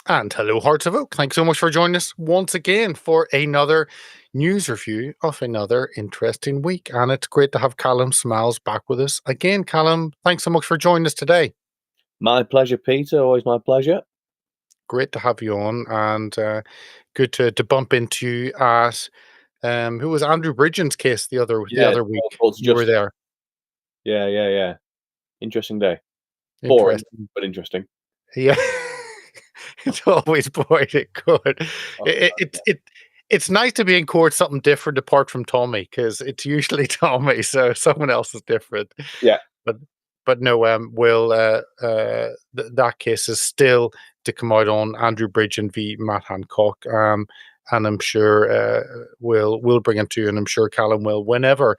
And hello, Hearts of Oak. Thanks so much for joining us once again for another news review of another interesting week. And it's great to have Callum Smiles back with us again. Callum, thanks so much for joining us today. My pleasure, Peter. Always my pleasure. Great to have you on, and good to bump into you at who was Andrew Bridgen's case the Yeah, other week. courts of You were justice. there. Yeah. Interesting day. Boring, Interesting. but interesting. Yeah. It's always poetic good. Oh, It, it, it, it's nice to be in court something different apart from Tommy because it's usually Tommy, so someone else is different. yeah, But no, Will, that case is still to come out on Andrew Bridgen v Matt Hancock, and I'm sure we'll bring it to you, and I'm sure Callum will whenever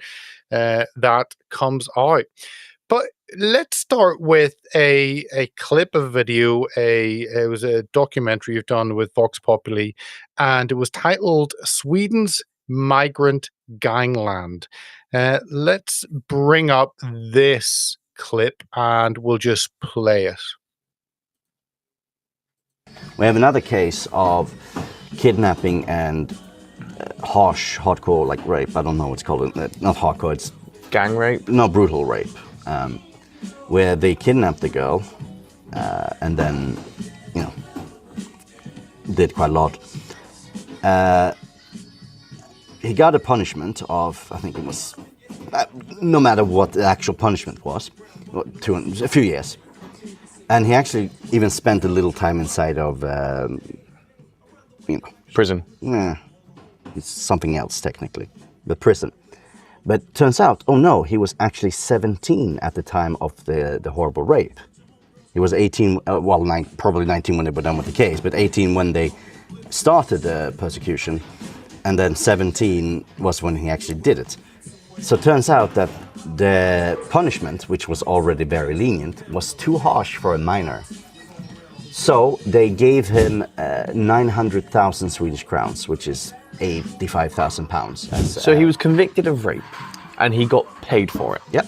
that comes out. But let's start with a clip of video. It was a documentary you've done with Vox Populi, and it was titled "Sweden's Migrant Gangland." Let's bring up this clip, and we'll just play it. We have another case of kidnapping and hardcore like rape. I don't know what's called. Not hardcore. It's gang rape. not brutal rape. Where they kidnapped the girl and then, did quite a lot. He got a punishment of, I think it was, no matter what the actual punishment was, a few years. And he actually even spent a little time inside of, Prison. It's something else technically, the prison. But turns out, oh no, he was actually 17 at the time of the horrible rape. He was 18, probably 19 when they were done with the case, but 18 when they started the persecution, and then 17 was when he actually did it. So it turns out that the punishment, which was already very lenient, was too harsh for a minor. So they gave him 900,000 Swedish crowns, which is 85,000 pounds. So he was convicted of rape, and he got paid for it. Yep.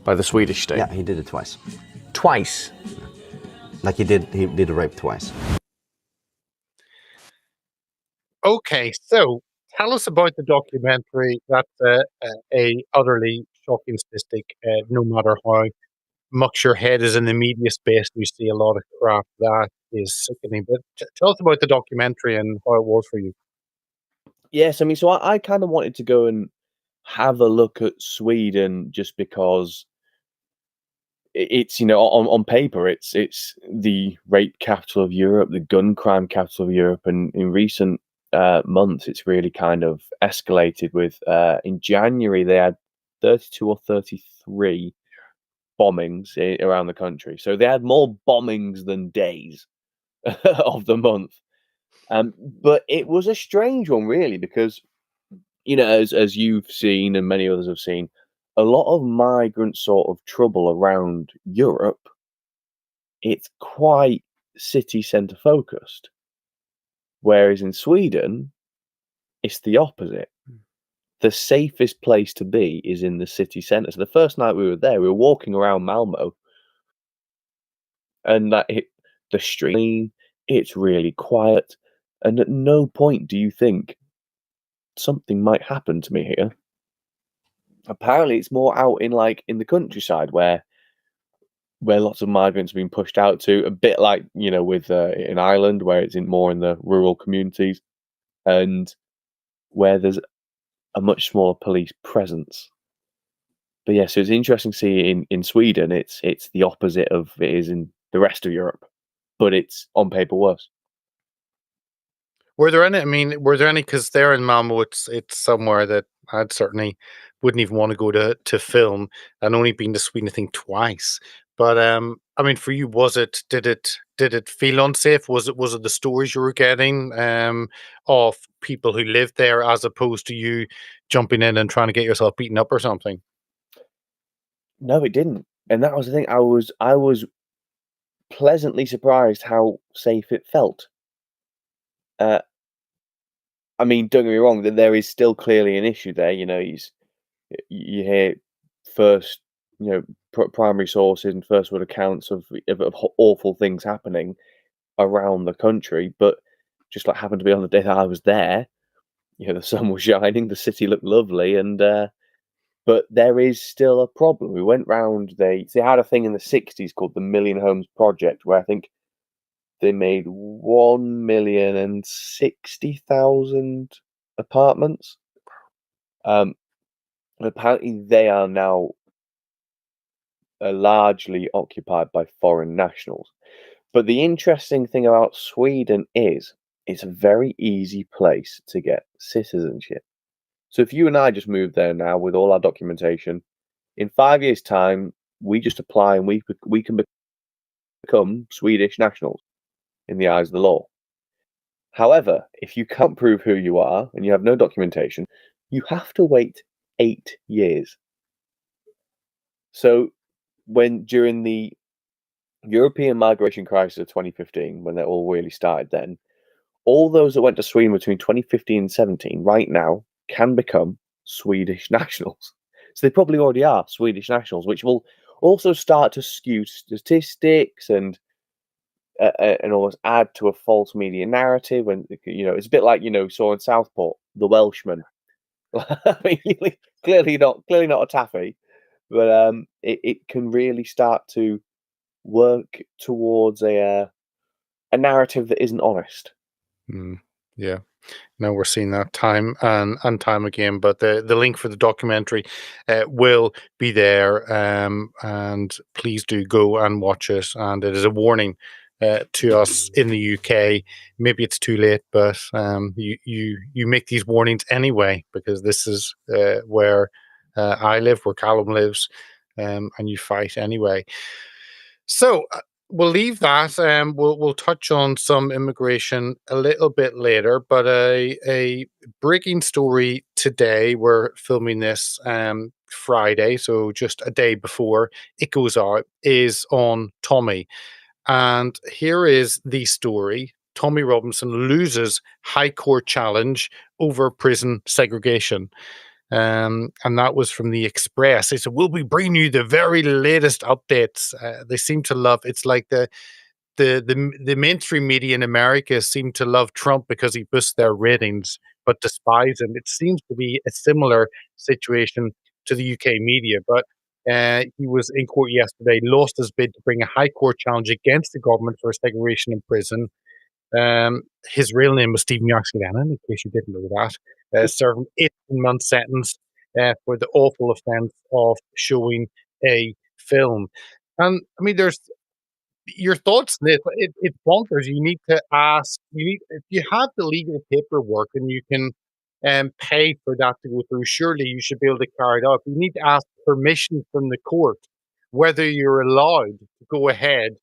By the Swedish state. Yeah, he did it twice. Twice. Like he did a rape twice. Okay, so tell us about the documentary. That's a utterly shocking statistic. No matter how much your head is in the media space, you see a lot of crap that is sickening. But tell us about the documentary and how it was for you. Yes, I mean, so I kind of wanted to go and have a look at Sweden just because it's on paper it's the rape capital of Europe, the gun crime capital of Europe, and in recent months it's really kind of escalated with in January they had 32 or 33 bombings around the country, so they had more bombings than days of the month. But it was a strange one really because as you've seen and many others have seen, a lot of migrant sort of trouble around Europe, it's quite city centre focused. Whereas in Sweden, it's the opposite. The safest place to be is in the city centre. So the first night we were there, we were walking around Malmo, and the street, it's really quiet. And at no point do you think something might happen to me here. Apparently, it's more out in the countryside where lots of migrants are being pushed out to, a bit like with in Ireland where it's more in the rural communities, and where there's a much smaller police presence. But yeah, so it's interesting to see in Sweden it's the opposite of it is in the rest of Europe, but it's on paper worse. Were there any? I mean, were there any? Because there in Malmo, it's somewhere that I'd certainly wouldn't even want to go to film, and only been to Sweden, I think, twice. But I mean, for you, did it feel unsafe? Was it the stories you were getting of people who lived there, as opposed to you jumping in and trying to get yourself beaten up or something? No, it didn't, and that was the thing. I was pleasantly surprised how safe it felt. Uh, I mean, don't get me wrong, that there is still clearly an issue there. You hear first, primary sources and first word accounts of awful things happening. around the country, but just like happened to be on the day that I was there, the sun was shining, the city looked lovely, and but there is still a problem. We went round. They had a thing in the '60s called the Million Homes Project, where I think they made 1,060,000 apartments. Apparently, they are now largely occupied by foreign nationals. But the interesting thing about Sweden is it's a very easy place to get citizenship. So if you and I just moved there now with all our documentation, in 5 years' time, we just apply and we can become Swedish nationals in the eyes of the law. However, if you can't prove who you are and you have no documentation, you have to wait 8 years. So during the European migration crisis of 2015, when that all really started then, all those that went to Sweden between 2015 and 17 right now can become Swedish nationals. So they probably already are Swedish nationals, which will also start to skew statistics and almost add to a false media narrative. When it's a bit like saw in Southport, the Welshman. I mean, clearly not a taffy, but it can really start to work towards a narrative that isn't honest. Yeah. No, we're seeing that time and time again. But the link for the documentary will be there, and please do go and watch it. And it is a warning to us in the UK. Maybe it's too late, but you make these warnings anyway, because this is where I live, where Callum lives, and you fight anyway. So we'll leave that. We'll touch on some immigration a little bit later, but a breaking story today. We're filming this Friday, so just a day before it goes out, is on Tommy. And here is the story. Tommy Robinson loses High Court challenge over prison segregation. And that was from the Express. They said, "We'll be bringing you the very latest updates." They seem to love. It's like the mainstream media in America seem to love Trump because he boosts their ratings, but despise him. It seems to be a similar situation to the UK media. But he was in court yesterday, lost his bid to bring a high court challenge against the government for segregation in prison. His real name was Stephen Yaxley-Lennon, in case you didn't know that. Served an 18-month sentence for the awful offence of showing a film. And I mean, there's your thoughts on this. It's bonkers. You need to ask. If you have the legal paperwork and you can pay for that to go through. Surely you should be able to carry it out. You need to ask permission from the court whether you're allowed to go ahead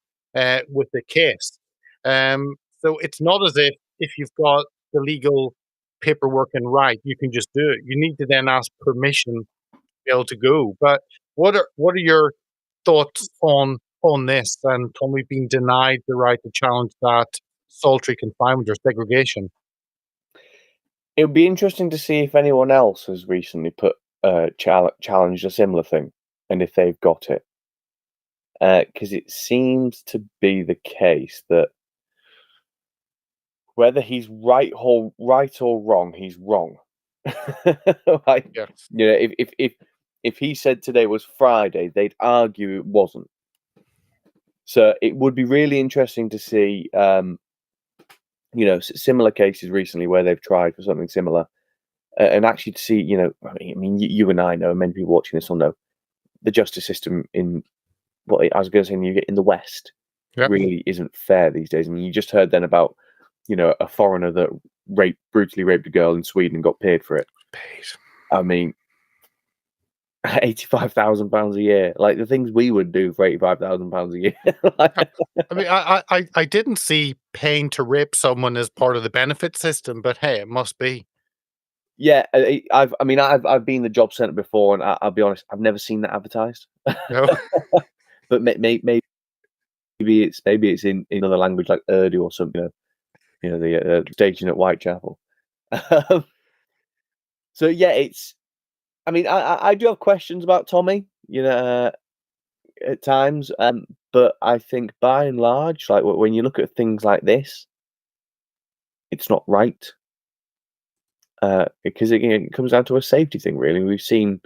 with the case. So it's not as if you've got the legal paperwork and right, you can just do it. You need to then ask permission to be able to go. But what are your thoughts on this and Tommy being denied the right to challenge that sultry confinement or segregation? It would be interesting to see if anyone else has recently challenged a similar thing, and if they've got it, because it seems to be the case that whether he's right or wrong, he's wrong. Like, Yes. if he said today was Friday, they'd argue it wasn't. So it would be really interesting to see, similar cases recently where they've tried for something similar, and actually to see, I mean, you and I know, and many people watching this will know, the justice system in what I was going to say in the West Yep. really isn't fair these days. I mean, you just heard then about, a foreigner that brutally raped a girl in Sweden and got paid for it. I mean, £85,000 a year, like the things we would do for £85,000 a year. I mean, I didn't see paying to rape someone as part of the benefit system, but hey, it must be. Yeah, I've been in the job centre before, and I'll be honest, I've never seen that advertised. No. But maybe it's in another language like Urdu or something. The station at Whitechapel. So yeah, it's. I mean, I do have questions about Tommy, at times, But I think by and large, like when you look at things like this, it's not right. Because it comes down to a safety thing, really. We've seen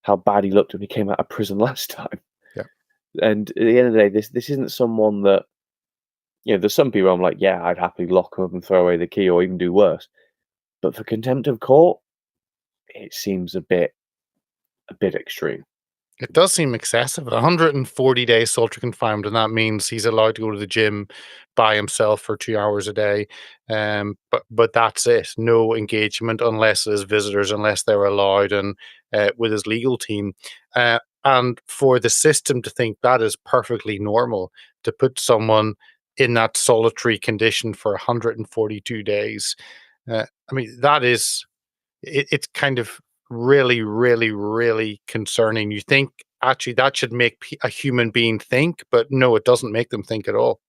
how bad he looked when he came out of prison last time. Yeah. And at the end of the day, this isn't someone that, there's some people I'm like, yeah, I'd happily lock them up and throw away the key or even do worse. But for contempt of court, it seems a bit extreme. It does seem excessive. 140 days solitary confinement, and that means he's allowed to go to the gym by himself for 2 hours a day. But that's it. No engagement unless there's visitors, unless they're allowed, and with his legal team. And for the system to think that is perfectly normal, to put someone in that solitary condition for 142 days, I mean, that is it's kind of really, really, really concerning. You think actually that should make a human being think, but no, it doesn't make them think at all.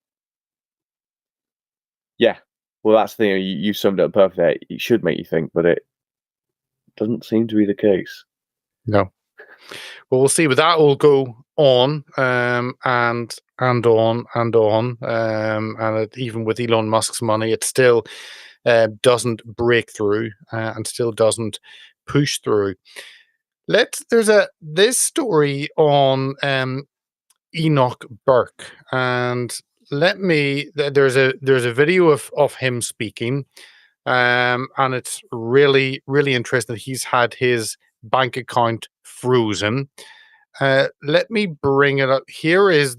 Yeah. Well, that's the thing. You summed it up perfectly. It should make you think, but it doesn't seem to be the case. No. Well, we'll see. But that will go on, and on and on, even with Elon Musk's money, it still doesn't break through, and still doesn't push through. There's this story on Enoch Burke, and there's a video of him speaking, and it's really, really interesting. He's had his bank account frozen. Let me bring it up. Here is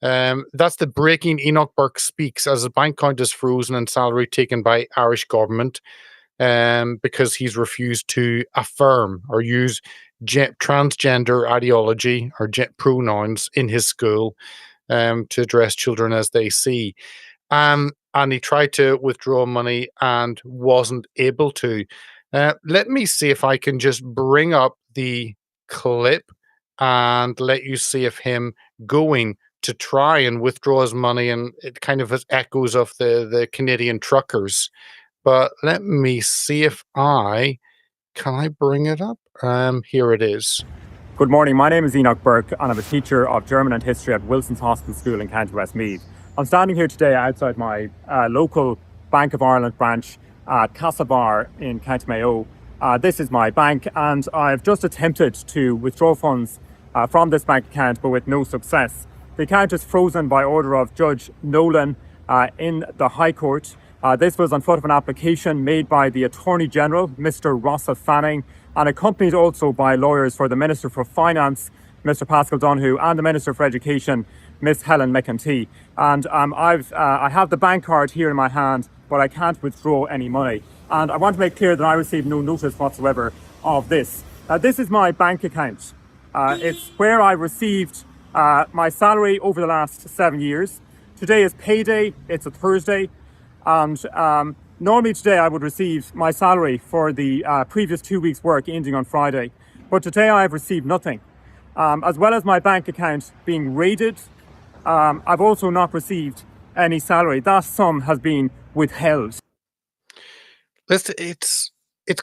that's the breaking. Enoch Burke speaks as his bank account is frozen and salary taken by Irish government, because he's refused to affirm or use transgender ideology or pronouns in his school, to address children as they see. And he tried to withdraw money and wasn't able to. Let me see if I can just bring up the clip and let you see of him going to try and withdraw his money, and it kind of has echoes of the Canadian truckers. But let me see if can I bring it up? Here it is. Good morning, my name is Enoch Burke and I'm a teacher of German and History at Wilson's Hospital School in County Westmeath. I'm standing here today outside my local Bank of Ireland branch at Castlebar in County Mayo. This is my bank, and I've just attempted to withdraw funds from this bank account, but with no success. The account is frozen by order of Judge Nolan in the High Court. This was on foot of an application made by the Attorney General, Mr. Rossa Fanning, and accompanied also by lawyers for the Minister for Finance, Mr. Pascal Donoghue, and the Minister for Education, Miss Helen McEntee. And I have the bank card here in my hand, but I can't withdraw any money. And I want to make clear that I received no notice whatsoever of this. This is my bank account. It's where I received my salary over the last 7 years. Today is payday. It's a Thursday. And normally today I would receive my salary for the previous 2 weeks' work ending on Friday. But today I have received nothing. As well as my bank account being raided, I've also not received any salary. That sum has been withheld. Listen, it's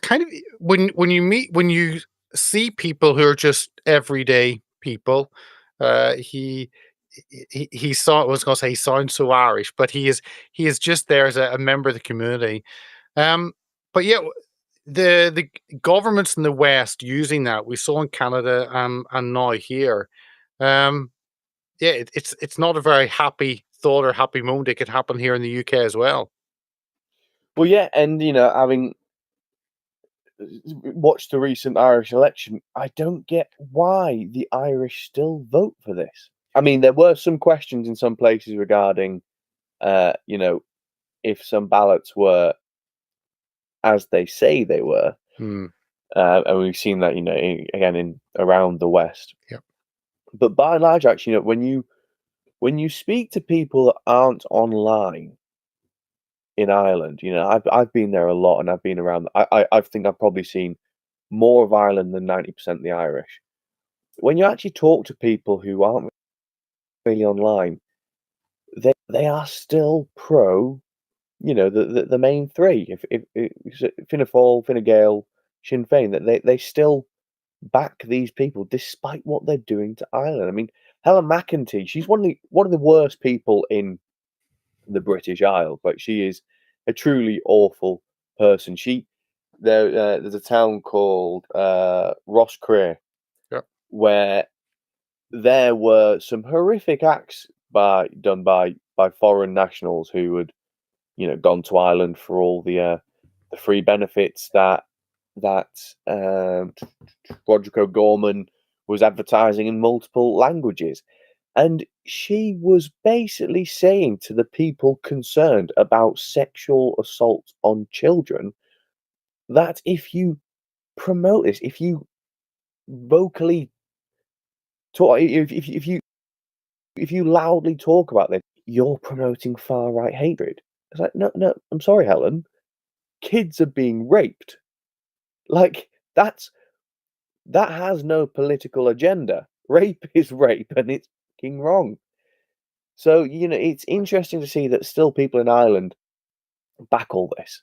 kind of when you see people who are just everyday people. He saw. I was going to say he sounds so Irish, but he is just there as a member of the community. But yeah, the governments in the West using that we saw in Canada, and now here. Yeah, it's not a very happy thought or happy moment. It could happen here in the UK as well. Well, yeah, and having watched the recent Irish election, I don't get why the Irish still vote for this. I mean, there were some questions in some places regarding, if some ballots were as they say they were, and we've seen that, again in around the West. Yep. But by and large, actually, when you speak to people that aren't online in Ireland, I've been there a lot, and I've been around. I think I've probably seen more of Ireland than 90% of the Irish. When you actually talk to people who aren't really online, they are still pro, the main three. If Fianna Fáil, Fine Gael, Sinn Féin, that they still back these people despite what they're doing to Ireland. I mean, Helen McEntee, she's one of the worst people in the British Isles. Like, she is a truly awful person. There's a town called Rosscrea, Yeah. where there were some horrific acts done by foreign nationals who had, gone to Ireland for all the free benefits that Roderick O'Gorman was advertising in multiple languages. And she was basically saying to the people concerned about sexual assault on children that if you promote this, if you vocally talk, if you loudly talk about this, you're promoting far right hatred. It's like, no, I'm sorry, Helen. Kids are being raped. Like, that has no political agenda. Rape is rape, and it's fucking wrong. So, it's interesting to see that still people in Ireland back all this.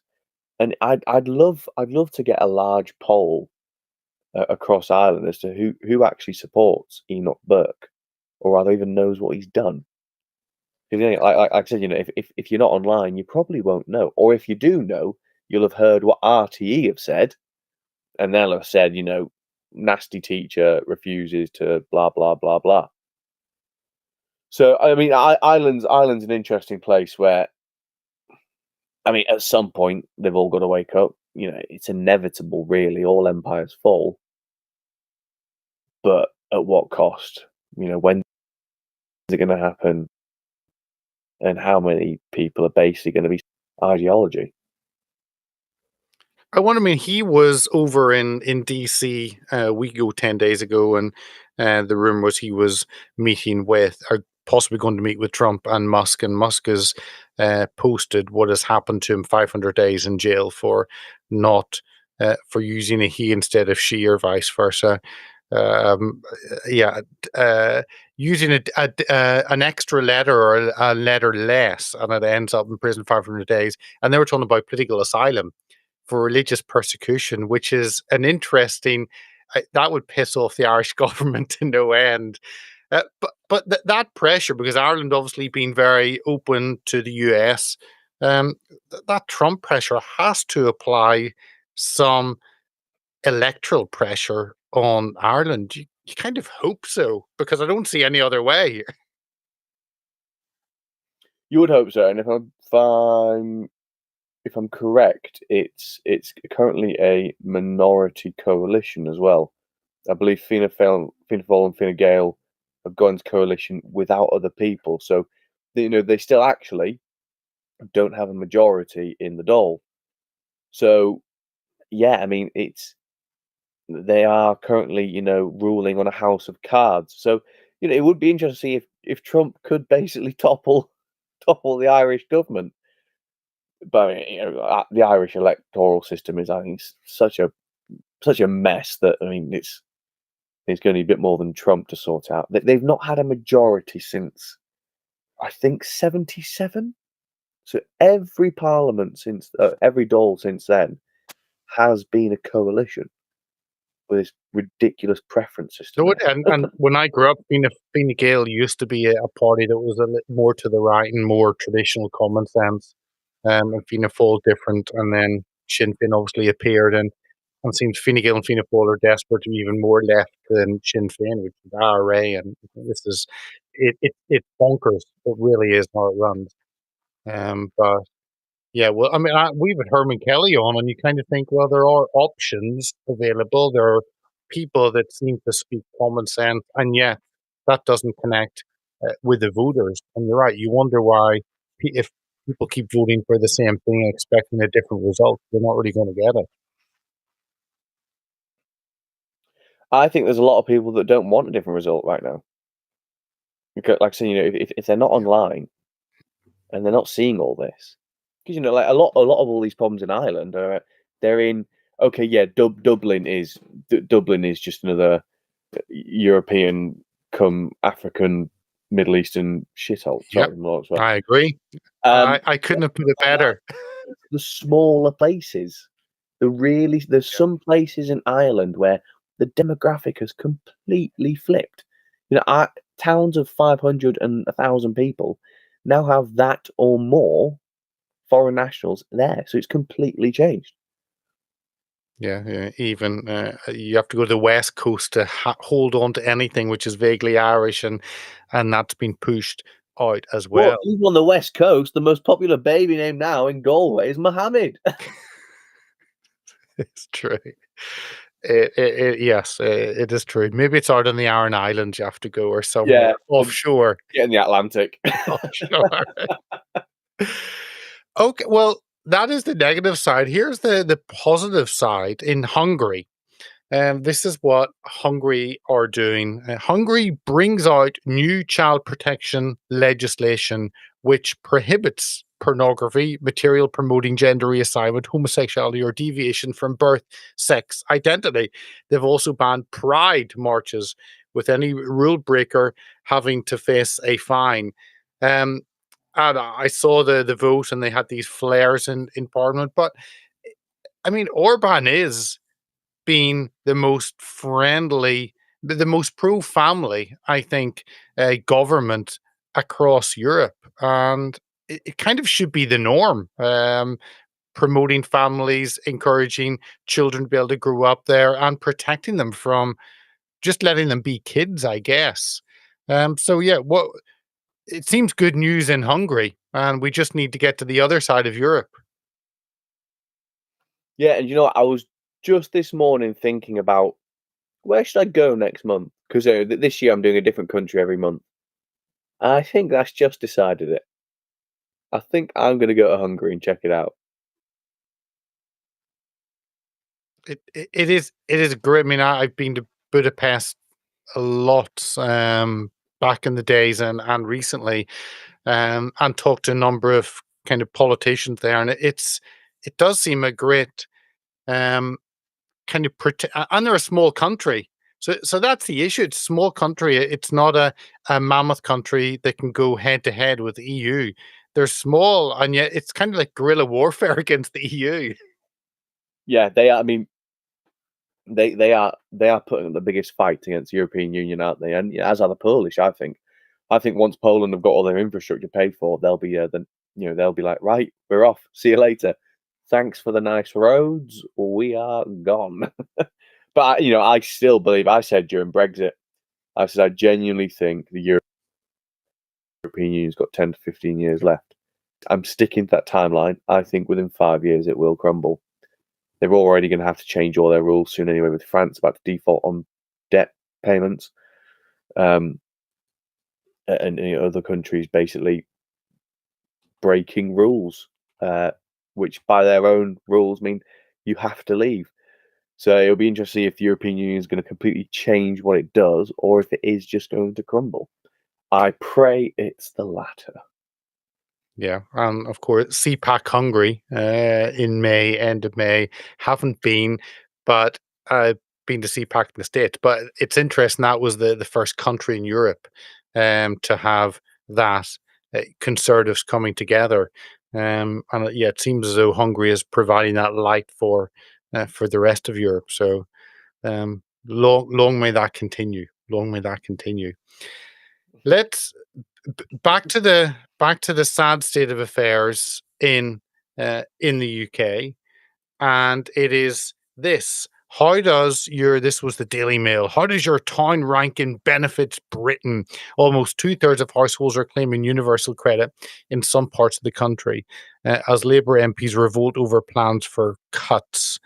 And I'd love to get a large poll across Ireland as to who actually supports Enoch Burke, or rather even knows what he's done. Because, like I said, if you're not online, you probably won't know. Or if you do know, you'll have heard what RTE have said, and they'll have said, nasty teacher refuses to blah blah blah blah. So, I mean, Ireland's an interesting place where, I mean, at some point they've all got to wake up. It's inevitable, really. All empires fall, but at what cost? When is it going to happen? And how many people are basically going to be ideology? I wonder. I mean, he was over in DC a week ago, 10 days ago, and the rumor was he was meeting with, or possibly going to meet with, Trump and Musk. And Musk has posted what has happened to him: 500 days in jail for not for using a he instead of she, or vice versa. Um, yeah, using an extra letter, or a letter less, and it ends up in prison 500 days. And they were talking about political asylum for religious persecution, which is an interesting. That would piss off the Irish government to no end. But that pressure, because Ireland obviously been very open to the US, that Trump pressure has to apply some electoral pressure on Ireland. You kind of hope so, because I don't see any other way. You would hope so, and if I'm correct, it's currently a minority coalition as well. I believe Fianna Fáil and Fine Gael have gone into coalition without other people, so they still actually don't have a majority in the Dáil. So, yeah, I mean, they are currently ruling on a house of cards. So it would be interesting to see if Trump could basically topple the Irish government. But the Irish electoral system is, I think, such a mess that, I mean, it's going to be a bit more than Trump to sort out. They've not had a majority since, I think, 1977. So every parliament since every Dáil since then has been a coalition with this ridiculous preference system. No, and when I grew up, Fine Gael used to be a party that was a little more to the right and more traditional common sense. And Fianna Fáil different, and then Sinn Féin obviously appeared, and seems Fine Gael and Fianna Fáil are desperate to be even more left than Sinn Féin, which is IRA, and this is it's bonkers. It really is how it runs. But yeah, well, I mean, we've had Herman Kelly on, and you kind of think, well, there are options available. There are people that seem to speak common sense, and yet that doesn't connect with the voters. And you're right. You wonder why, if people keep voting for the same thing and expecting a different result, they're not really going to get it. I think there's a lot of people that don't want a different result right now. Because, like I said, if they're not online and they're not seeing all this, because like a lot of all these problems in Ireland they're in. Okay, yeah, Dublin is just another European come African Middle Eastern shithole. Yep, Sorry, I agree. I couldn't have put it better. The smaller places, there's some places in Ireland where the demographic has completely flipped. towns of 500 and 1,000 people now have that or more foreign nationals there. So it's completely changed. Yeah. Even you have to go to the West Coast to hold on to anything which is vaguely Irish, and that's been pushed out as Well, well. even on the West Coast, the most popular baby name now in Galway is Mohammed. It's true. Yes, it is true. Maybe it's out on the Aran Islands you have to go, or Yeah, somewhere offshore. in the Atlantic. Offshore. Okay, well, that is the negative side. Here's the positive side in Hungary. This is what Hungary are doing. Hungary brings out new child protection legislation which prohibits pornography, material promoting gender reassignment, homosexuality, or deviation from birth, sex, identity. They've also banned pride marches, with any rule breaker having to face a fine. Um, and I saw the vote, and they had these flares in Parliament. But I mean, Orban is being the most friendly, the most pro-family, I think, government across Europe, and it kind of should be the norm. Promoting families, encouraging children to be able to grow up there, and protecting them from just letting them be kids, I guess. So yeah, what it seems good news in Hungary, and we just need to get to the other side of Europe. Yeah, and you know what? I was just this morning thinking about where should I go next month? Because this year I'm doing a different country every month. I think that's just decided it. I think I'm going to go to Hungary and check it out. It is great. I mean, I've been to Budapest a lot, back in the days, and recently, and talked to a number of kind of politicians there, and it does seem a great, um, kind of and they're a small country. So that's the issue. It's a small country. It's not a mammoth country that can go head to head with the EU. They're small, and yet it's kind of like guerrilla warfare against the EU. Yeah, they are. I mean, they are putting up the biggest fight against the European Union, aren't they? And yeah, as are the Polish. I think. I think once Poland have got all their infrastructure paid for, they'll be they'll be like, right, we're off. See you later. Thanks for the nice roads. We are gone. But I still believe. I said during Brexit, I said I genuinely think the European Union's got 10 to 15 years left. I'm sticking to that timeline. I think within 5 years it will crumble. They're already going to have to change all their rules soon anyway, with France about to default on debt payments, and other countries basically breaking rules, which by their own rules mean you have to leave. So it'll be interesting if the European Union is going to completely change what it does, or if it is just going to crumble. I pray it's the latter. Yeah, and of course, CPAC Hungary in May, end of May, haven't been, but I've been to CPAC in the States. But it's interesting, that was the first country in Europe to have that, conservatives coming together. And yeah, it seems as though Hungary is providing that light for the rest of Europe. So long may that continue. Long may that continue. Let's back to the sad state of affairs in the UK, and it is this. How does your This was the Daily Mail. How does your town rank in benefits Britain? Almost two-thirds of households are claiming universal credit in some parts of the country, as Labour MPs revolt over plans for cuts.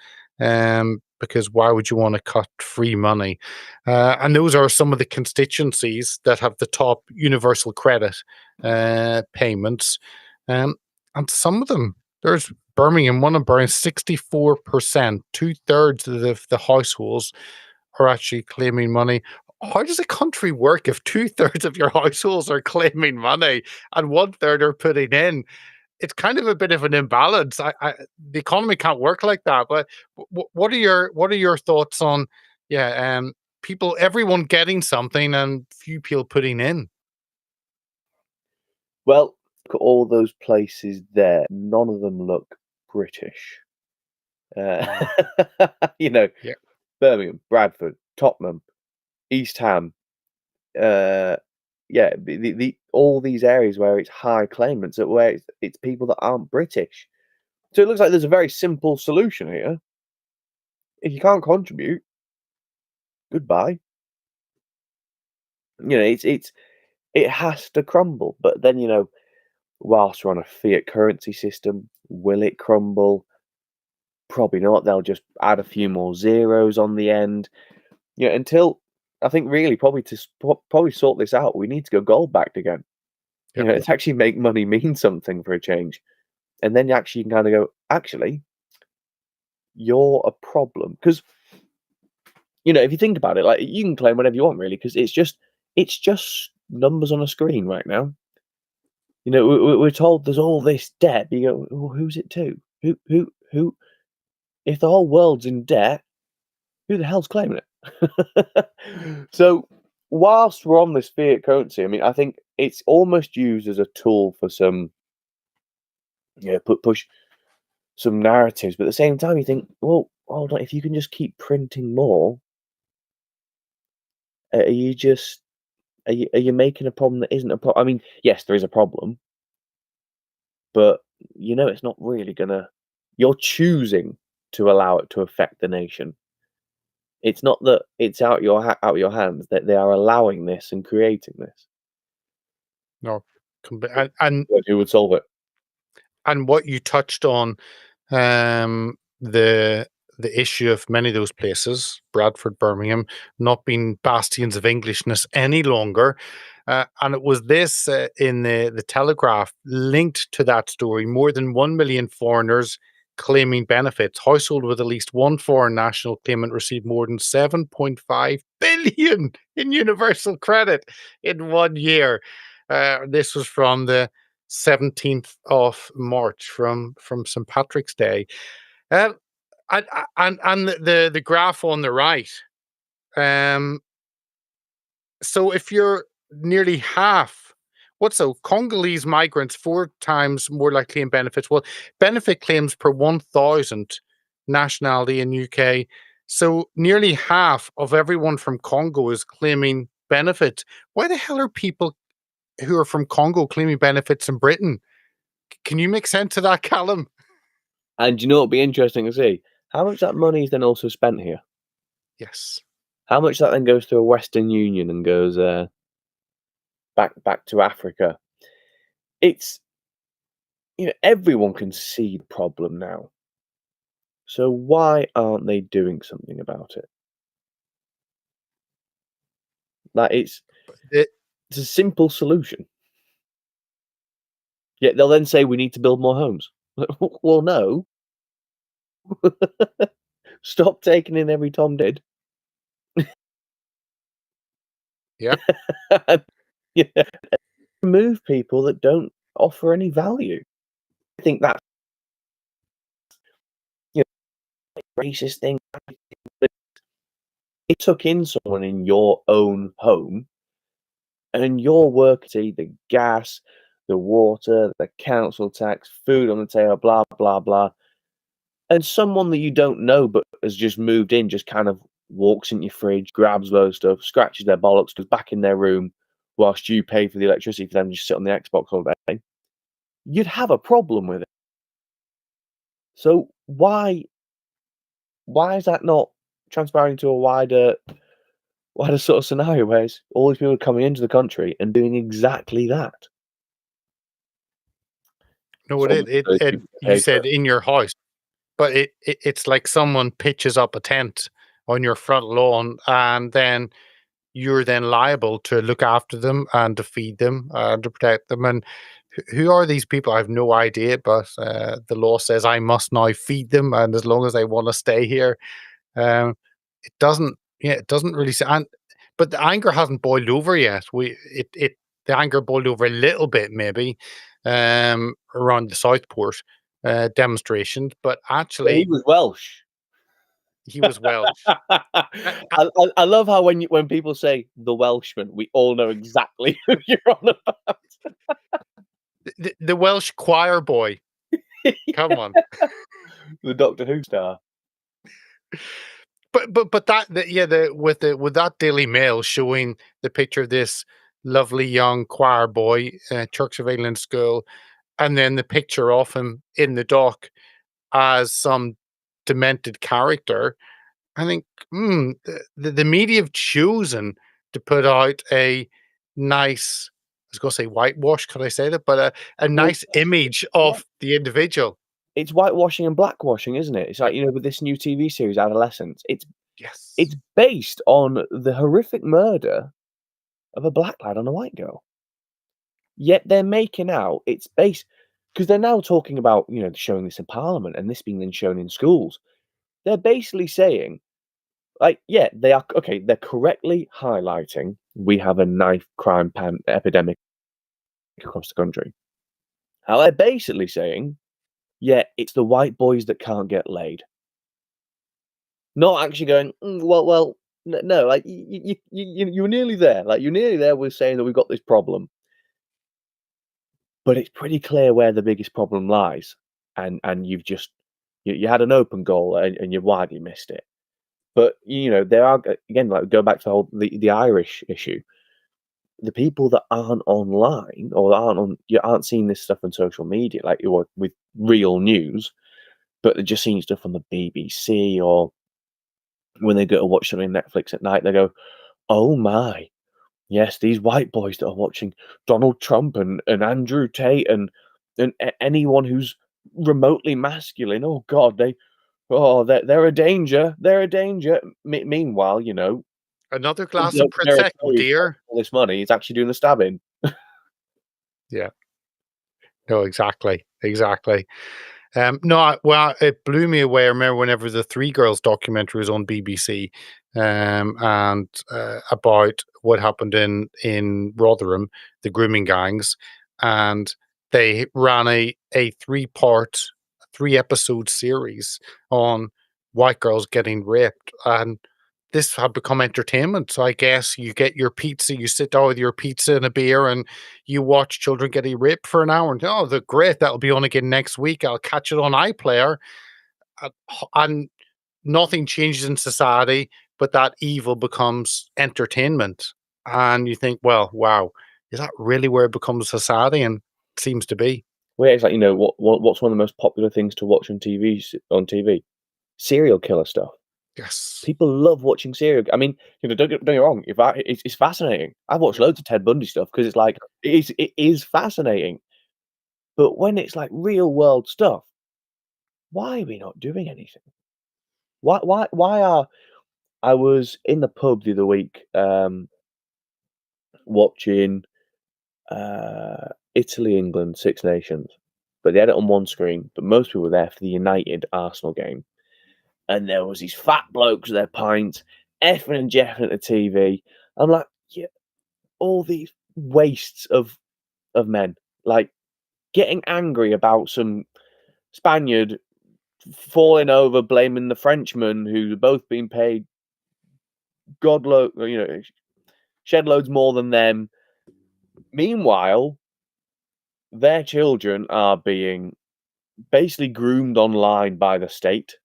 Because why would you want to cut free money? And those are some of the constituencies that have the top universal credit payments. Um, and some of them, there's Birmingham, one of Birmingham, 64%, two-thirds of the households are actually claiming money. How does a country work if two-thirds of your households are claiming money and one-third are putting in? It's kind of a bit of an imbalance. The economy can't work like that. But what are your thoughts on, yeah, everyone getting something and few people putting in? Well, look at all those places there. None of them look British. Uh, you know, Yeah. Birmingham, Bradford, Tottenham, East Ham, yeah, the all these areas where it's high claimants, where it's people that aren't British. So it looks like there's a very simple solution here. If you can't contribute, goodbye. It has to crumble. But then, whilst we're on a fiat currency system, will it crumble? Probably not. They'll just add a few more zeros on the end. Until I think really probably probably sort this out, we need to go gold backed again. Yep. It's actually make money mean something for a change. And then you actually can kind of go, actually, you're a problem. Because, if you think about it, like you can claim whatever you want, really, because it's just numbers on a screen right now. We're told there's all this debt. But you go, well, who's it to? Who? If the whole world's in debt, who the hell's claiming it? So, whilst we're on this fiat currency, I mean, I think it's almost used as a tool for some, push some narratives. But at the same time, you think, well, hold on, if you can just keep printing more, are you making a problem that isn't a problem? I mean, yes, there is a problem, but it's not really gonna. You're choosing to allow it to affect the nation. It's not that it's out your hands, that they are allowing this and creating this. No, and Who would solve it? and what you touched on, the issue of many of those places, Bradford, Birmingham, not being bastions of Englishness any longer. And it was this in the Telegraph linked to that story. More than 1 million foreigners claiming benefits. Household with at least one foreign national claimant received more than 7.5 billion in universal credit in 1 year. This was from the 17th of March, from St. Patrick's Day. And the graph on the right. So if you're nearly half, Congolese migrants 4 times more likely in benefits. Well, benefit claims per 1,000 nationality in UK. So nearly half of everyone from Congo is claiming benefits. Why the hell are people who are from Congo claiming benefits in Britain? Can you make sense of that, Callum? And it'd be interesting to see how much that money is then also spent here. Yes. How much that then goes to a Western Union and goes back to Africa. It's everyone can see the problem now. So why aren't they doing something about it? Like it's a simple solution. Yet they'll then say we need to build more homes. Well, no. Stop taking in every Tom did. Yeah. Remove people that don't offer any value. I think that's racist thing. It took in someone in your own home, and your work, the gas, the water, the council tax, food on the table, blah blah blah, and someone that you don't know but has just moved in, just kind of walks in your fridge, grabs loads of stuff, scratches their bollocks, goes back in their room, whilst you pay for the electricity for them to just sit on the Xbox all day. You'd have a problem with it. So why is that not transpiring to a wider sort of scenario where it's all these people coming into the country and doing exactly that? No, you said in your house, but it's like someone pitches up a tent on your front lawn, and then you're then liable to look after them and to feed them and to protect them. And who are these people? I have no idea, but the law says I must now feed them, and as long as they want to stay here, it doesn't. Yeah, it doesn't really say. But the anger hasn't boiled over yet. The anger boiled over a little bit, maybe, around the Southport demonstrations. But actually, he was Welsh. He was Welsh. I love how when people say the Welshman, we all know exactly who you're on about. The Welsh choir boy. Come on. The Doctor Who star. But with that Daily Mail showing the picture of this lovely young choir boy, Church of England school, and then the picture of him in the dock as some demented character. I think the media have chosen to put out a nice, I was going to say whitewash, could I say that? But a Well, nice image yeah. of the individual. It's whitewashing and blackwashing, isn't it? It's like, Yep. with this new TV series, Adolescence, Yes. it's based on the horrific murder of a black lad on a white girl. Yet they're making out it's based because they're now talking about, showing this in Parliament and this being then shown in schools. They're basically saying, like, yeah, they are okay, they're correctly highlighting we have a knife crime epidemic across the country. How they're basically saying, yeah, it's the white boys that can't get laid. Not actually going, well, no, like you were nearly there. Like you're nearly there with saying that we've got this problem, but it's pretty clear where the biggest problem lies, and you've just you had an open goal and you widely missed it. But there are again, like go back to the Irish issue. The people that aren't online or you aren't seeing this stuff on social media, like with real news, but they're just seeing stuff on the BBC or when they go to watch something on Netflix at night, they go, "Oh my, yes, these white boys that are watching Donald Trump and Andrew Tate and anyone who's remotely masculine. Oh God, they're a danger. They're a danger." Meanwhile, Another glass of Prosecco, dear. all this money is actually doing the stabbing. Yeah. No, exactly. Exactly. Well, it blew me away. I remember whenever the Three Girls documentary was on BBC, and about what happened in Rotherham, the grooming gangs, and they ran a three episode series on white girls getting raped, and this had become entertainment. So I guess you get your pizza, you sit down with your pizza and a beer, and you watch children getting raped for an hour. And oh, they're great. That'll be on again next week. I'll catch it on iPlayer. And nothing changes in society, but that evil becomes entertainment. And you think, well, wow, is that really where it becomes society? And it seems to be. Well, yeah, it's like what's one of the most popular things to watch on TV? Serial killer stuff. Yes. People love watching serial. I mean, don't get me wrong. It's fascinating. I've watched loads of Ted Bundy stuff because it's like it is fascinating. But when it's like real world stuff, why are we not doing anything? Why are I was in the pub the other week, watching Italy, England, Six Nations, but they had it on one screen. But most people were there for the United Arsenal game, and there was these fat blokes with their pints, effing and jeffing at the TV. I'm like, yeah, all these wastes of men, like getting angry about some Spaniard falling over, blaming the Frenchman who's both been paid shed loads more than them. Meanwhile, their children are being basically groomed online by the state.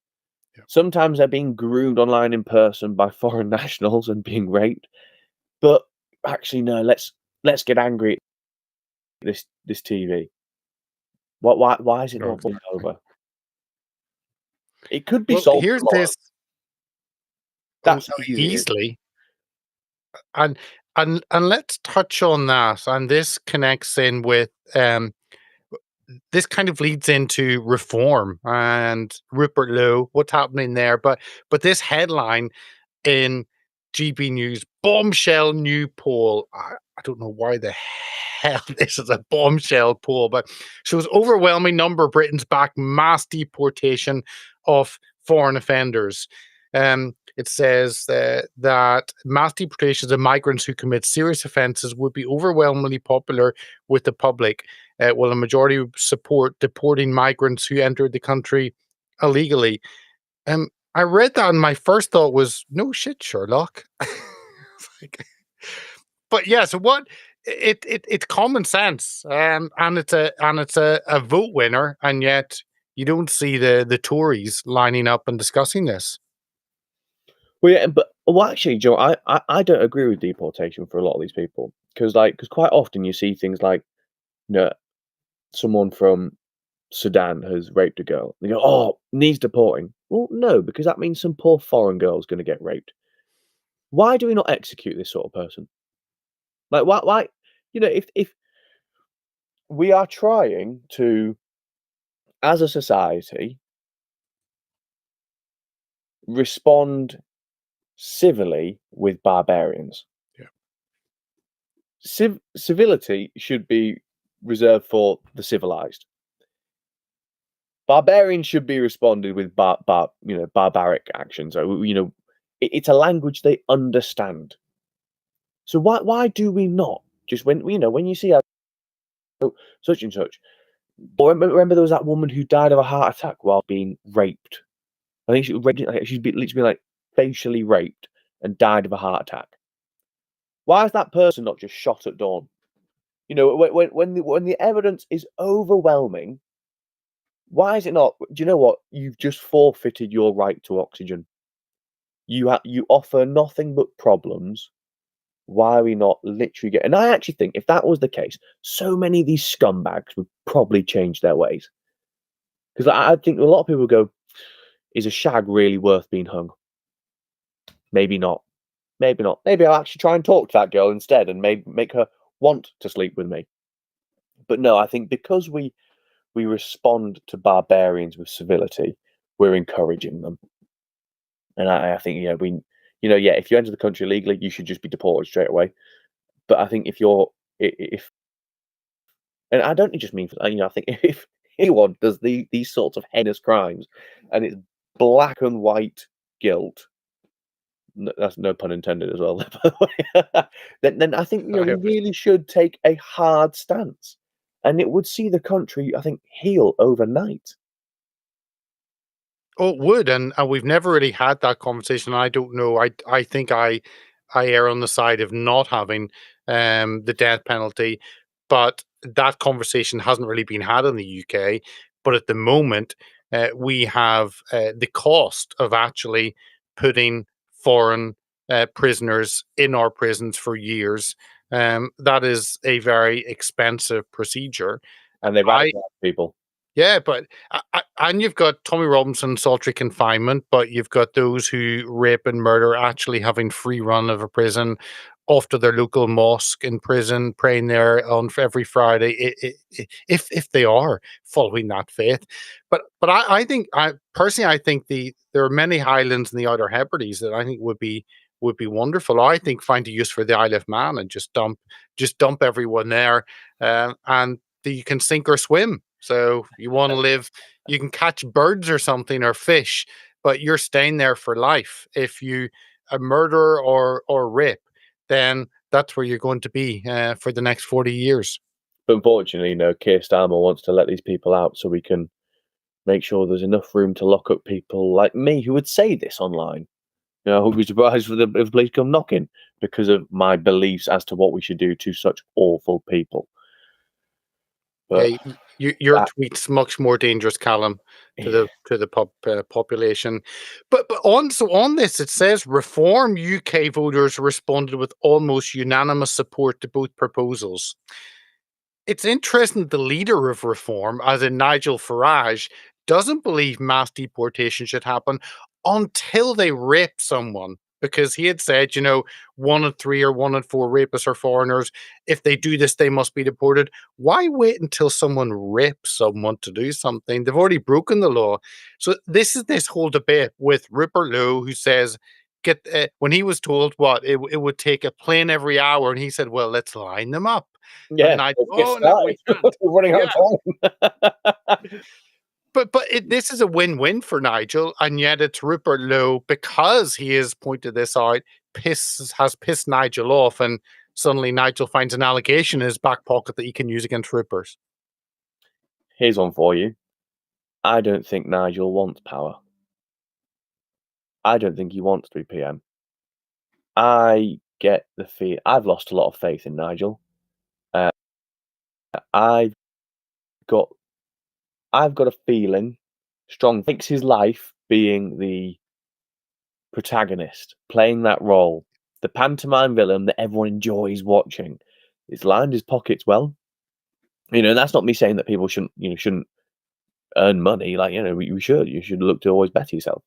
Yep. Sometimes they're being groomed online in person by foreign nationals and being raped. But actually, no. Let's get angry at this TV. Why is it No, not blown exactly. over? It could be Well, solved here's tomorrow. this. That's how easy it is. Easily. And let's touch on that. And this connects in with this kind of leads into reform and Rupert Lowe, what's happening there. But this headline in GB News, bombshell new poll. I don't know why the hell this is a bombshell poll, but shows overwhelming number of Britons back mass deportation of foreign offenders. It says that mass deportations of migrants who commit serious offences would be overwhelmingly popular with the public, while a majority would support deporting migrants who entered the country illegally. I read that and my first thought was, no shit, Sherlock. Like, but yeah, so what it's common sense. And it's a vote winner, and yet you don't see the Tories lining up and discussing this. Well, yeah, but actually, Joe, I don't agree with deportation for a lot of these people. because quite often you see things like, you know, someone from Sudan has raped a girl. They go, "Oh, needs deporting." Well, no, because that means some poor foreign girl's going to get raped. Why do we not execute this sort of person? Like, why, if we are trying to, as a society, respond civilly with barbarians. Yeah. Civility should be reserved for the civilized. Barbarians should be responded with barbaric actions. It's a language they understand. So why do we not just when you see such and such? Or remember there was that woman who died of a heart attack while being raped. I think she was raped, she's literally like facially raped and died of a heart attack. Why is that person not just shot at dawn? When the evidence is overwhelming, why is it not? Do you know what? You've just forfeited your right to oxygen. You offer nothing but problems. Why are we not literally getting? And I actually think if that was the case, so many of these scumbags would probably change their ways. Because I think a lot of people go, "Is a shag really worth being hung?" Maybe not. Maybe not. Maybe I'll actually try and talk to that girl instead and maybe make her want to sleep with me. But no, I think because we respond to barbarians with civility, we're encouraging them. And I think, if you enter the country illegally, you should just be deported straight away. But I think if and I don't just mean for, I think if anyone does these sorts of heinous crimes and it's black and white guilt, that's no pun intended as well, by the way, then I think we really should take a hard stance, and it would see the country, I think, heal overnight. Oh, it would, and we've never really had that conversation. I don't know. I think I err on the side of not having the death penalty, but that conversation hasn't really been had in the UK. But at the moment, we have the cost of actually putting foreign prisoners in our prisons for years. That is a very expensive procedure. And they radicalize people. Yeah, but and you've got Tommy Robinson solitary confinement, but you've got those who rape and murder actually having free run of a prison off to their local mosque in prison, praying there on every Friday, if they are following that faith. But I think I personally I think there are many Highlands in the Outer Hebrides that I think would be wonderful. I think find a use for the Isle of Man and just dump everyone there, and you can sink or swim. So you want to live, you can catch birds or something or fish, but you're staying there for life. If you a murder or rape, then that's where you're going to be for the next 40 years. But unfortunately, Keir Starmer wants to let these people out so we can make sure there's enough room to lock up people like me who would say this online. I would be surprised if the police come knocking because of my beliefs as to what we should do to such awful people. But your tweet's much more dangerous, Callum, to the population. But on this, it says Reform UK voters responded with almost unanimous support to both proposals. It's interesting that the leader of Reform, as in Nigel Farage, doesn't believe mass deportation should happen until they rape someone. Because he had said, 1 in 3 or 1 in 4 rapists are foreigners. If they do this, they must be deported. Why wait until someone rapes someone to do something? They've already broken the law. So this is this whole debate with Rupert Lowe, who says, when he was told it would take a plane every hour, and he said, well, let's line them up. Yeah, no, we can't. We're running out of time. But this is a win-win for Nigel, and yet it's Rupert Lowe, because he has pointed this out, has pissed Nigel off, and suddenly Nigel finds an allegation in his back pocket that he can use against Rupert. Here's one for you. I don't think Nigel wants power. I don't think he wants to be PM. I get the fear. I've lost a lot of faith in Nigel. I've got a feeling strong thinks his life being the protagonist, playing that role, the pantomime villain that everyone enjoys watching. It's lined his pockets well. That's not me saying that people shouldn't earn money. Like, you should look to always better yourself.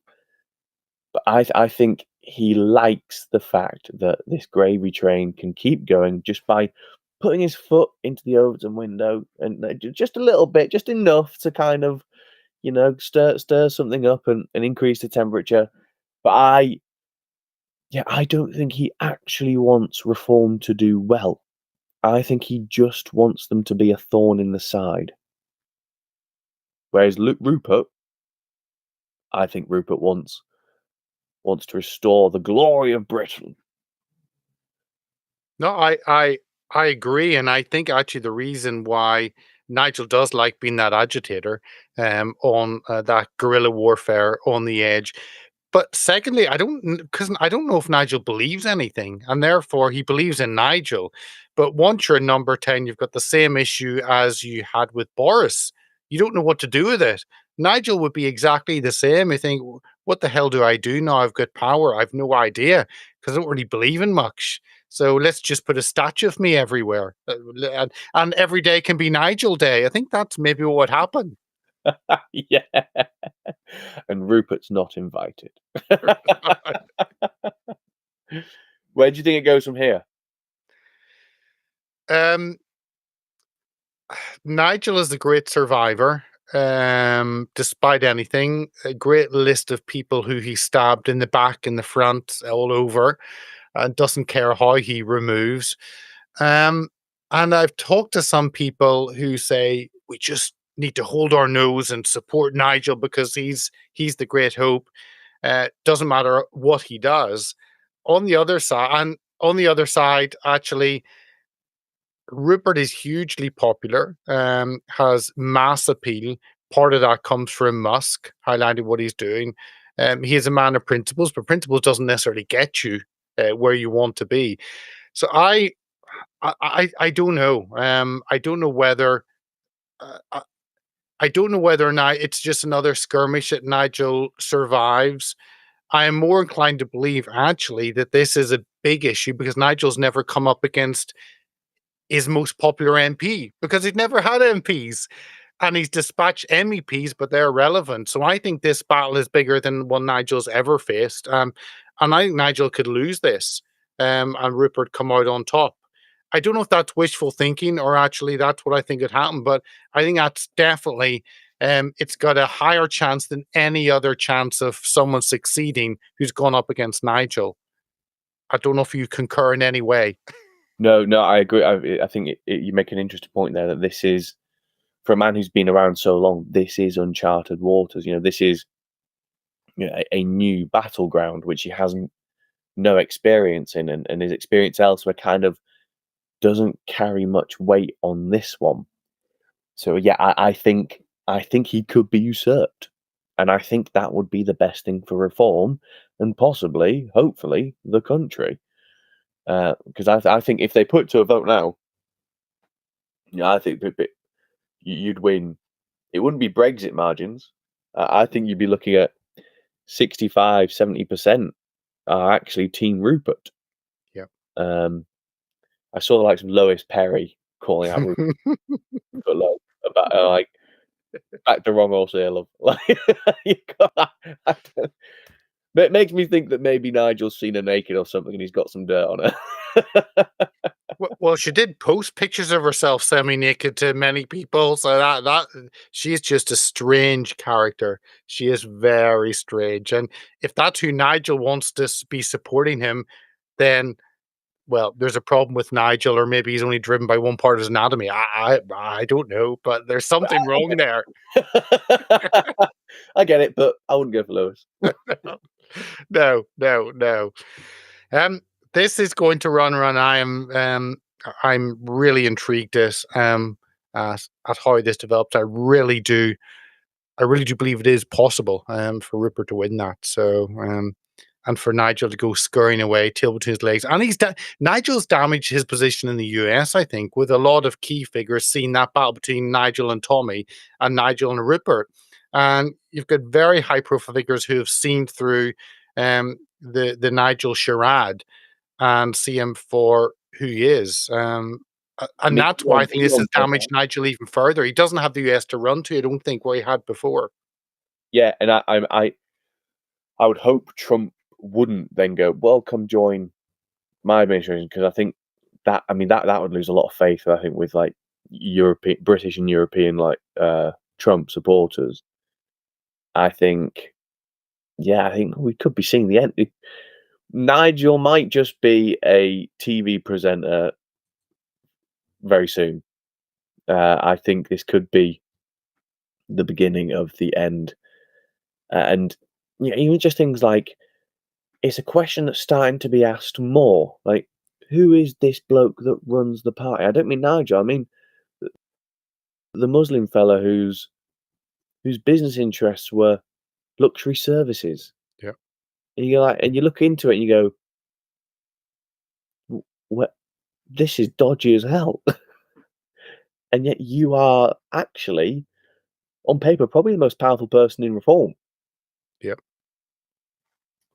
But I think he likes the fact that this gravy train can keep going just by putting his foot into the Overton window and just a little bit, just enough to kind of, stir something up and increase the temperature. But I don't think he actually wants reform to do well. I think he just wants them to be a thorn in the side. Whereas Rupert, I think Rupert wants to restore the glory of Britain. No, I agree, and I think actually the reason why Nigel does like being that agitator, on that guerrilla warfare on the edge. But secondly, because I don't know if Nigel believes anything, and therefore he believes in Nigel. But once you're number 10, you've got the same issue as you had with Boris. You don't know what to do with it. Nigel would be exactly the same. I think, what the hell do I do now? I've got power. I've no idea because I don't really believe in much. So let's just put a statue of me everywhere, and every day can be Nigel Day. I think that's maybe what would happen. Yeah. And Rupert's not invited. Where do you think it goes from here? Nigel is a great survivor, despite anything. A great list of people who he stabbed in the back, in the front, all over, and doesn't care how he removes. Um, and I've talked to some people who say we just need to hold our nose and support Nigel because he's the great hope. Doesn't matter what he does. On the other side, actually, Rupert is hugely popular, has mass appeal. Part of that comes from Musk highlighting what he's doing. He is a man of principles, but principles doesn't necessarily get you where you want to be. So I don't know. I don't know whether I don't know whether or not it's just another skirmish that Nigel survives. I am more inclined to believe actually that this is a big issue because Nigel's never come up against his most popular MP because he'd never had MPs, and he's dispatched MEPs, but they're irrelevant. So I think this battle is bigger than one Nigel's ever faced. And I think Nigel could lose this, and Rupert come out on top. I don't know if that's wishful thinking or actually that's what I think would happen, but I think that's definitely it's got a higher chance than any other chance of someone succeeding who's gone up against Nigel. I don't know if you concur in any way. No, I agree. I think you make an interesting point there that this is, for a man who's been around so long, this is uncharted waters. This is a new battleground which he hasn't no experience in, and his experience elsewhere kind of doesn't carry much weight on this one. So yeah, I think he could be usurped, and I think that would be the best thing for reform and possibly, hopefully, the country. Because I think if they put it to a vote now, I think you'd win. It wouldn't be Brexit margins. I think you'd be looking at 65, 70% are actually Team Rupert. Yeah. I saw the likes of Lois Perry calling out Rupert about like back the wrong horse here, love. Like, it makes me think that maybe Nigel's seen her naked or something and he's got some dirt on her. Well, she did post pictures of herself semi-naked to many people, so that she's just a strange character. She is very strange, and if that's who Nigel wants to be supporting him, then well, there's a problem with Nigel, or maybe he's only driven by one part of his anatomy. I don't know, but there's something wrong there. I get it, but I wouldn't go for Lewis. No. This is going to run. I'm really intrigued at how this develops. I really do believe it is possible for Rupert to win that. So and for Nigel to go scurrying away, tail between his legs. And Nigel's damaged his position in the US, I think, with a lot of key figures seeing that battle between Nigel and Tommy and Nigel and Rupert. And you've got very high profile figures who have seen through the Nigel charade and see him for who he is. And that's why I think this has damaged that. Nigel even further. He doesn't have the US to run to, I don't think, where he had before. Yeah, and I would hope Trump wouldn't then go, well, come join my administration, because I think that would lose a lot of faith, I think, with like British and European like Trump supporters. I think we could be seeing the end. Nigel might just be a TV presenter very soon. I think this could be the beginning of the end. And even just things like, it's a question that's starting to be asked more. Like, who is this bloke that runs the party? I don't mean Nigel. I mean the Muslim fella whose business interests were luxury services. Yeah. And you look into it and you go, "What? This is dodgy as hell." And yet you are actually, on paper, probably the most powerful person in reform. Yep.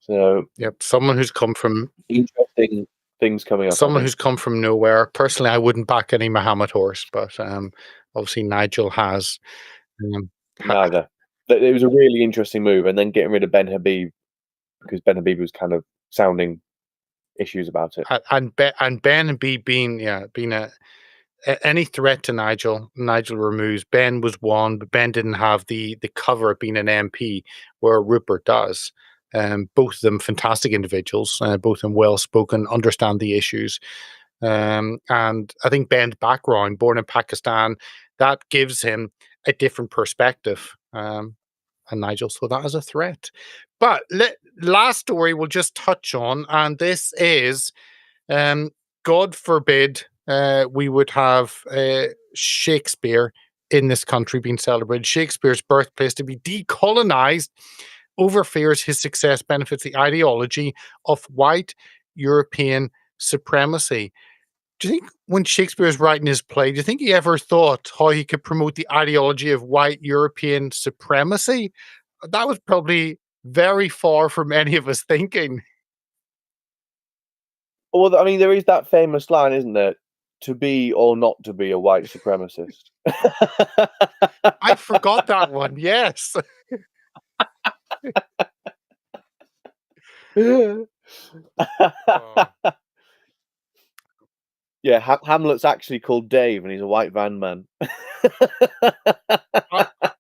So, yep, someone who's come from interesting things coming up. Someone who's come from nowhere. Personally, I wouldn't back any Muhammad horse, but obviously Nigel has. Neither. It was a really interesting move, and then getting rid of Ben Habib, because Ben Habib was kind of sounding issues about it. And Ben Habib being any threat to Nigel removes. Ben was one, but Ben didn't have the cover of being an MP, where Rupert does. Both of them fantastic individuals, both of them well spoken, understand the issues. And I think Ben's background, born in Pakistan, that gives him a different perspective. And Nigel saw that as a threat. But last story we'll just touch on, and this is, God forbid we would have Shakespeare in this country being celebrated. Shakespeare's birthplace to be decolonized over fears his success benefits the ideology of white European supremacy. Do you think when Shakespeare was writing his play, do you think he ever thought how he could promote the ideology of white European supremacy? That was probably very far from any of us thinking. Well, I mean, there is that famous line, isn't there? To be or not to be a white supremacist. I forgot that one. Yes. Oh. Yeah, Hamlet's actually called Dave, and he's a white van man.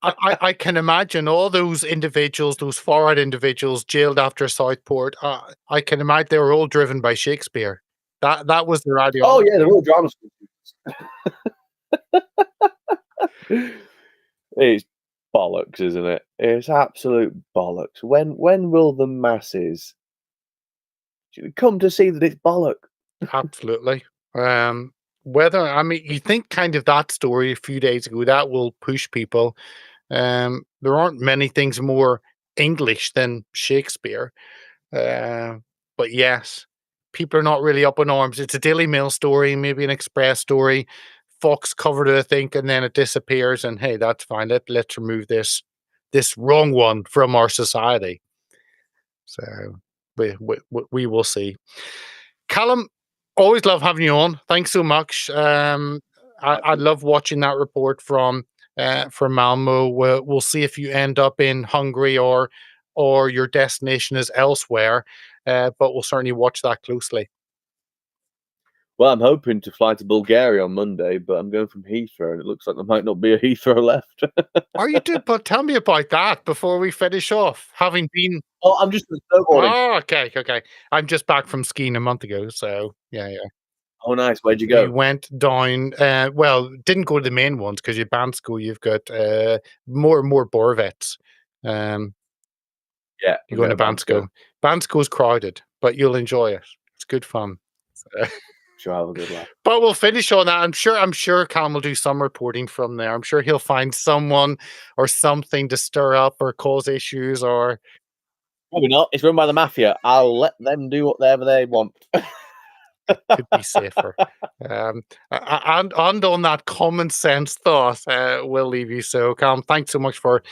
I can imagine all those individuals, those far-right individuals jailed after Southport. I can imagine they were all driven by Shakespeare. That was their ideology. Oh yeah, they're all drama schools. It's bollocks, isn't it? It's absolute bollocks. When will the masses come to see that it's bollock? Absolutely. You think kind of that story a few days ago, that will push people. There aren't many things more English than Shakespeare. But yes, people are not really up in arms. It's a Daily Mail story, maybe an Express story. Fox covered it, I think, and then it disappears. And hey, that's fine. Let's remove this wrong one from our society. So we will see. Callum, always love having you on. Thanks so much. I love watching that report from Malmo. We'll see if you end up in Hungary or your destination is elsewhere. But we'll certainly watch that closely. Well, I'm hoping to fly to Bulgaria on Monday, but I'm going from Heathrow, and it looks like there might not be a Heathrow left. Are you did? But tell me about that before we finish off. Having been, oh, I'm just snowboarding. Oh, okay. I'm just back from skiing a month ago, so yeah. Oh, nice. Where'd you go? We went down. Well, didn't go to the main ones because you Bansko, you've got more Borvets. Yeah, you're going to Bansko. Bansko's crowded, but you'll enjoy it. It's good fun. So. Sure, have a good laugh. But we'll finish on that. I'm sure Callum will do some reporting from there. I'm sure he'll find someone or something to stir up or cause issues or. Probably not. It's run by the mafia. I'll let them do whatever they want. Could be safer. And on that common sense thought, we'll leave you. So, Callum, thanks so much for